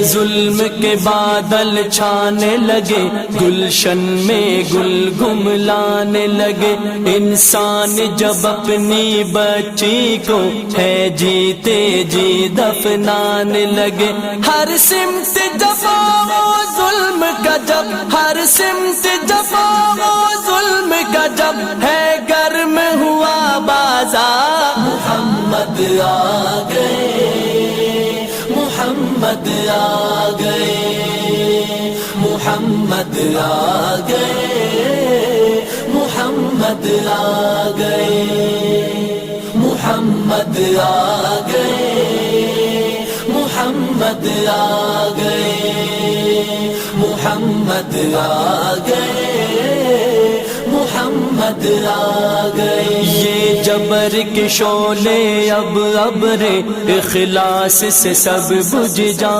ظلم کے بادل چھانے لگے، گلشن میں گل گملانے لگے، انسان جب اپنی بچی کو ہے جیتے جی دفنانے لگے، ہر سمت جفا و ظلم کا جب، ہر سمت جفا و ظلم کا جب ہے گرم ہوا بازار، محمد آ گئے، محمد آ گئے، محمد آ گئے، محمد آ گئے، محمد آ گئے، محمد آ گئے، محمد آ گئے، محمد آ گئے۔ یہ جبر کے شعلے اب ابر اخلاص سے سب بجھ جائیں۔